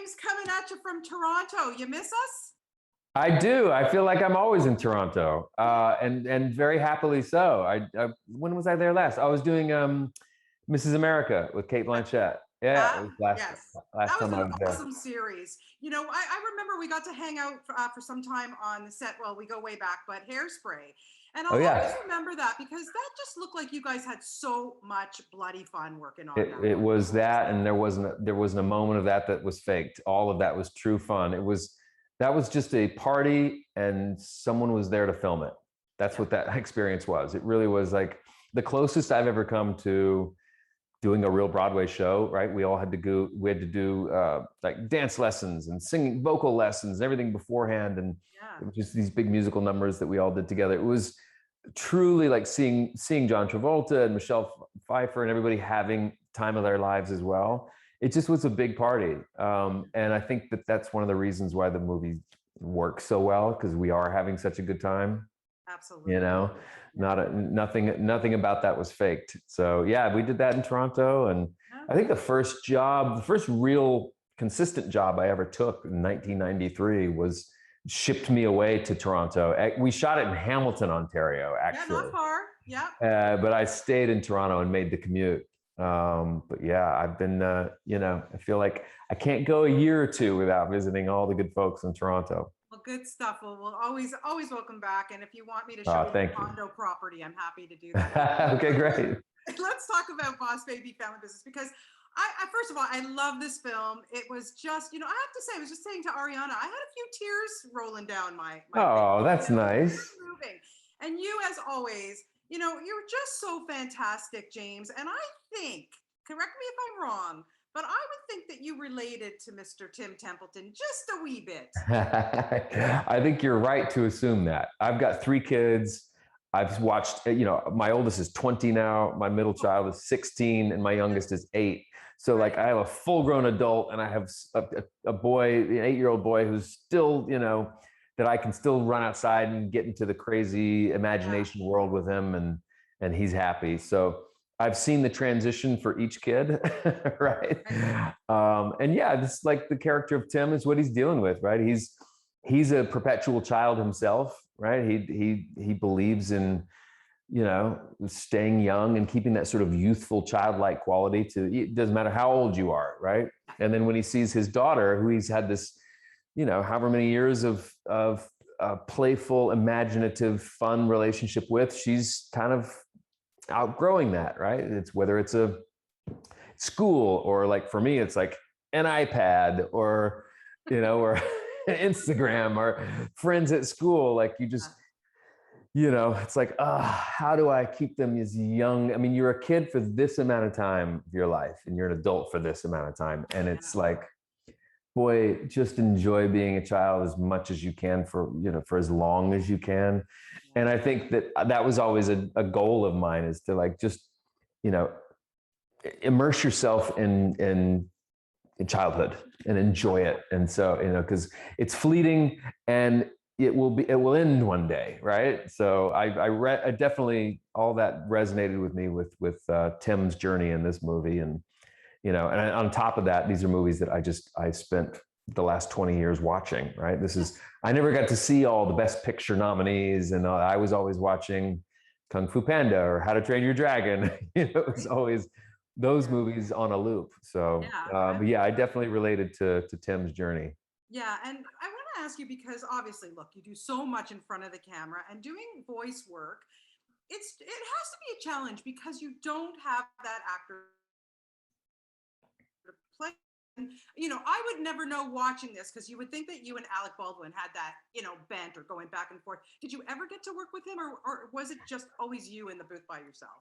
James coming at you from Toronto. You miss us? I do. I feel like I'm always in Toronto, and very happily so. When was I there last? I was doing Mrs. America with Kate Blanchett. Yeah, it was Yes. last That was time I an was there. awesome series. I remember we got to hang out for some time on the set. Well, we go way back, but Hairspray. And I'll Oh always yeah, remember that because that just looked like you guys had so much bloody fun working on that. it was that, and there wasn't a moment of that was faked. All of that was true fun. That was just a party, and someone was there to film it. That's what that experience was. It really was like the closest I've ever come to doing a real Broadway show, right? We had to do like dance lessons and singing vocal lessons and everything beforehand. And Yeah. it was just these big musical numbers that we all did together. It was truly like seeing John Travolta and Michelle Pfeiffer and everybody having time of their lives as well. It just was a big party. And I think that that's one of the reasons why the movie works so well, because we are having such a good time. Absolutely. Nothing about that was faked. So yeah, we did that in Toronto. And I think the first real consistent job I ever took in 1993 was shipped me away to Toronto. We shot it in Hamilton, Ontario, actually. Yeah, not far. Yeah. But I stayed in Toronto and made the commute. But yeah, I've been, I feel like I can't go a year or two without visiting all the good folks in Toronto. Well, good stuff. Well, we'll always welcome back. And if you want me to show you the condo property, I'm happy to do that. Okay, great. Let's talk about Boss Baby Family Business, because I first of all, I love this film. It was just, I have to say, I was just saying to Ariana, I had a few tears rolling down my Oh, face. that's nice. It was moving. And you, as always, you're just so fantastic, James. And I think, correct me if I'm wrong, but I would think that you related to Mr. Tim Templeton just a wee bit. I think you're right to assume that. I've got 3 kids. I've watched, my oldest is 20 now, my middle child is 16, and my youngest is 8. So like I have a full grown adult, and I have a boy, an 8-year-old boy who's still, that I can still run outside and get into the crazy imagination world with him, and he's happy. So I've seen the transition for each kid, right? And yeah, this like the character of Tim is what he's dealing with, right? He's a perpetual child himself, right? He believes in, staying young and keeping that sort of youthful, childlike quality it doesn't matter how old you are, right? And then when he sees his daughter, who he's had this, however many years of playful, imaginative, fun relationship with, she's kind of outgrowing that, right? It's whether it's a school, or like for me, it's like an iPad, or or Instagram, or friends at school. Like you just, it's like, how do I keep them as young? I mean, you're a kid for this amount of time of your life, and you're an adult for this amount of time, and it's like, boy, just enjoy being a child as much as you can for as long as you can. And I think that was always a goal of mine, is to like just, immerse yourself in childhood and enjoy it. And so, because it's fleeting and it will end one day, right? So I definitely, all that resonated with me with Tim's journey in this movie. And and on top of that, these are movies that I spent the last 20 years watching, right? I never got to see all the Best Picture nominees, and I was always watching Kung Fu Panda or How to Train Your Dragon. It was always those movies on a loop. So, yeah, I definitely related to Tim's journey. Yeah, and I want to ask you, because obviously, look, you do so much in front of the camera, and doing voice work, it has to be a challenge because you don't have that actor to play. I would never know watching this, because you would think that you and Alec Baldwin had that, banter going back and forth. Did you ever get to work with him, or was it just always you in the booth by yourself?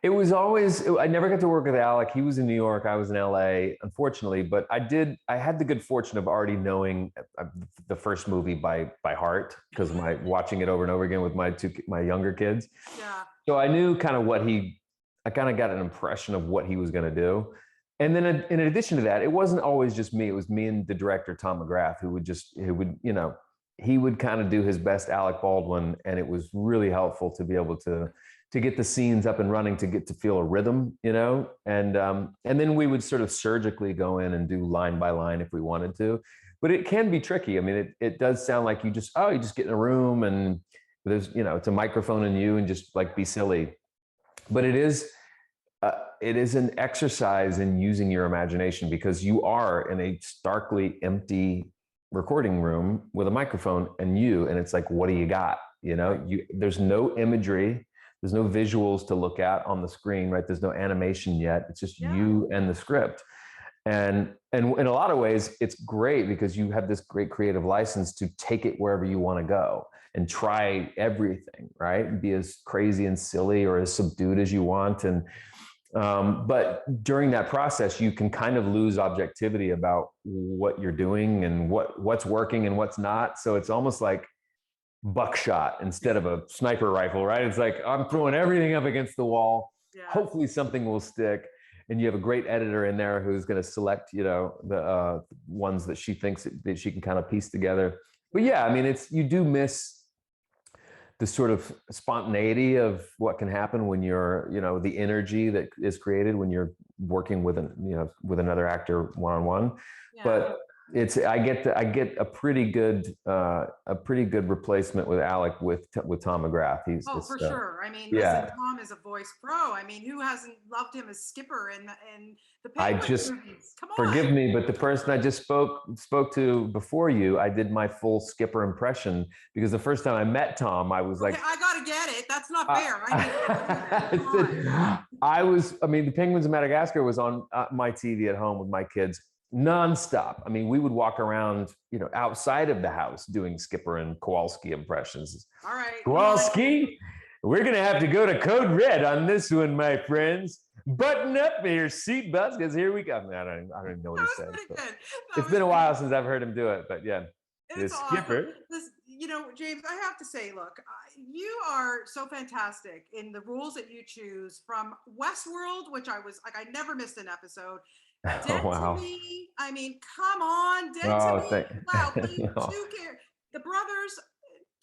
It was always, I never got to work with Alec. He was in New York, I was in LA, unfortunately, but I had the good fortune of already knowing the first movie by heart, because watching it over and over again with my younger kids. Yeah. So I knew kind of I kind of got an impression of what he was going to do. And then in addition to that, it wasn't always just me. It was me and the director, Tom McGrath, who would kind of do his best Alec Baldwin. And it was really helpful to be able to to get the scenes up and running, to get to feel a rhythm, and then we would sort of surgically go in and do line by line if we wanted to. But it can be tricky. I mean, it does sound like you just get in a room and there's, it's a microphone and you, and just like be silly. But it is an exercise in using your imagination, because you are in a starkly empty recording room with a microphone and it's like, what do you got? There's no imagery, there's no visuals to look at on the screen, right? There's no animation yet. It's just you and the script. And in a lot of ways, it's great because you have this great creative license to take it wherever you want to go and try everything, right? And be as crazy and silly or as subdued as you want. And but during that process, you can kind of lose objectivity about what you're doing and what's working and what's not. So it's almost like buckshot instead of a sniper rifle, right? It's like, I'm throwing everything up against the wall. Yeah. Hopefully something will stick. And you have a great editor in there who's going to select, the ones that she thinks that she can kind of piece together. But yeah, I mean, you do miss the sort of spontaneity of what can happen when you're, the energy that is created when you're working with with another actor one-on-one. Yeah. But I get a pretty good replacement with Alec with Tom McGrath. He's for sure. I mean, listen, Tom is a voice pro. I mean, who hasn't loved him as Skipper in the Penguin movies? Come on. Forgive me, but the person I just spoke to before you, I did my full Skipper impression, because the first time I met Tom, I was like, I gotta get it. That's not fair. The Penguins of Madagascar was on my TV at home with my kids nonstop. I mean, we would walk around, outside of the house doing Skipper and Kowalski impressions. All right. Kowalski, we're going to have to go to Code Red on this one, my friends. Button up your seatbelts, because here we go. I don't even know what he said. It's been a while since I've heard him do it, but yeah. It's Skipper. Awesome. James, I have to say, look, you are so fantastic in the roles that you choose, from Westworld, which I never missed an episode. Dead to Me. I mean, come on, Dead to Me. Wow, the brothers,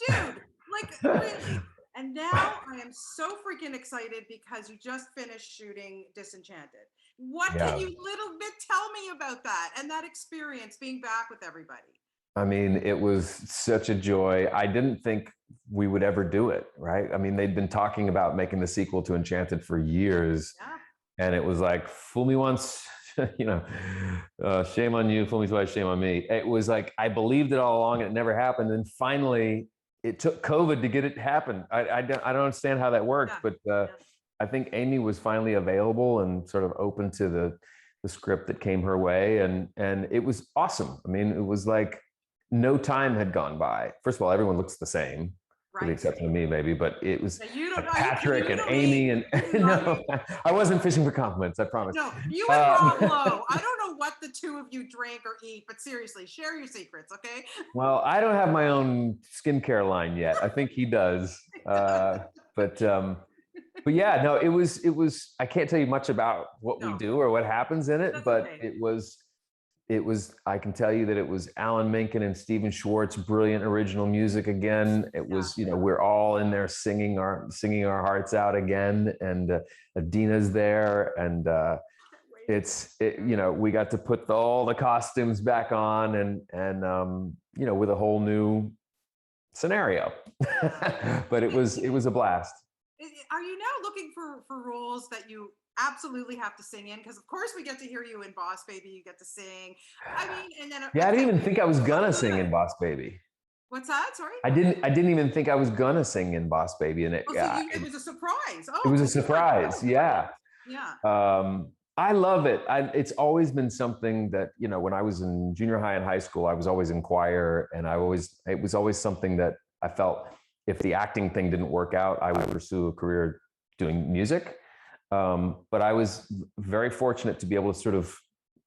dude, like really. And now I am so freaking excited because you just finished shooting Disenchanted. What can you little bit tell me about that and that experience being back with everybody? I mean, it was such a joy. I didn't think we would ever do it, right? I mean, they'd been talking about making the sequel to Enchanted for years. Yeah. And it was like, fool me once, shame on you, fool me twice, shame on me. It was like, I believed it all along and it never happened. And finally, it took COVID to get it to happen. I don't understand how that worked, but I think Amy was finally available and sort of open to the script that came her way. And it was awesome. I mean, it was like no time had gone by. First of all, everyone looks the same. With the exception of me, maybe, but it was Patrick and Amy, and no, I wasn't fishing for compliments. I promise. No, you and Rob Lowe. I don't know what the two of you drink or eat, but seriously, share your secrets, okay? Well, I don't have my own skincare line yet. I think he does, but yeah, no, it was. I can't tell you much about what we do or what happens in it, but it was, I can tell you that it was Alan Menken and Stephen Schwartz, brilliant original music again. It was, we're all in there singing our hearts out again. And Adina's there. And we got to put all the costumes back on and with a whole new scenario. But it was a blast. Are you now looking for roles that you absolutely have to sing in? Because of course we get to hear you in Boss Baby. You get to sing. I mean, and then I didn't even think I was gonna sing in Boss Baby. What's that? Sorry. I didn't even think I was gonna sing in Boss Baby, and it was a surprise. Oh, it was a surprise. Yeah. Yeah. I love it. It's always been something that when I was in junior high and high school, I was always in choir, and it was always something that I felt if the acting thing didn't work out, I would pursue a career doing music. But I was very fortunate to be able to sort of,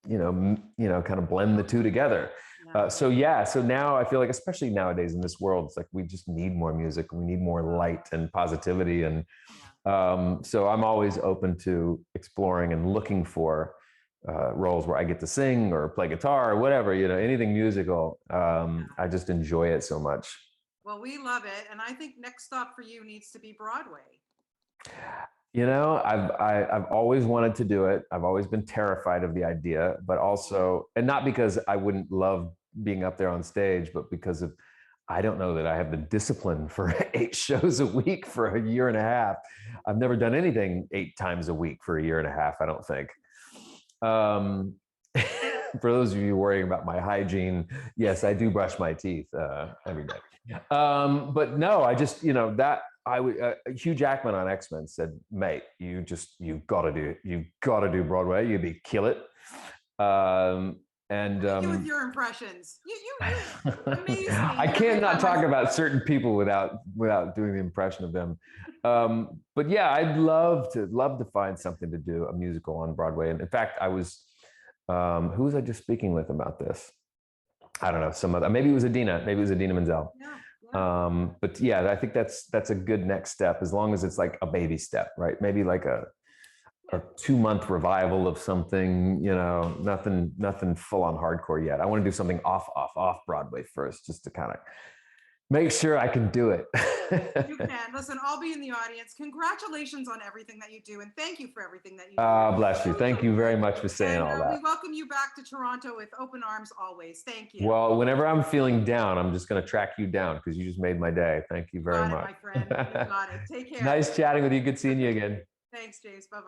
kind of blend the two together. So now I feel like, especially nowadays in this world, it's like we just need more music. We need more light and positivity. And so I'm always open to exploring and looking for roles where I get to sing or play guitar or whatever, anything musical. I just enjoy it so much. Well, we love it. And I think next stop for you needs to be Broadway. I've always wanted to do it. I've always been terrified of the idea, but also, and not because I wouldn't love being up there on stage, but because of I don't know that I have the discipline for 8 shows a week for a year and a half. I've never done anything 8 times a week for a year and a half, I don't think. Um, for those of you worrying about my hygiene, yes, I do brush my teeth every day. But no, I just, Hugh Jackman on X-Men said, mate, you've got to do Broadway. You'd kill it. You with your impressions. You amaze me. I can't not talk about certain people without doing the impression of them. But yeah, I'd love to find something to do, a musical on Broadway. And in fact, I was who was I just speaking with about this? I don't know, maybe it was Adina Menzel. Yeah. But yeah, I think that's a good next step, as long as it's like a baby step, right? Maybe like a 2-month revival of something, nothing full on hardcore yet. I want to do something off Broadway first, just to kind of make sure I can do it. You can. Listen, I'll be in the audience. Congratulations on everything that you do, and thank you for everything that you do. Bless you. Thank you very much for saying all that. We welcome you back to Toronto with open arms always. Thank you. Well, whenever I'm feeling down, I'm just going to track you down, because you just made my day. Thank you very much. My friend. You got it. Take care. Nice chatting with you. Good seeing you again. Thanks, James. Bye-bye.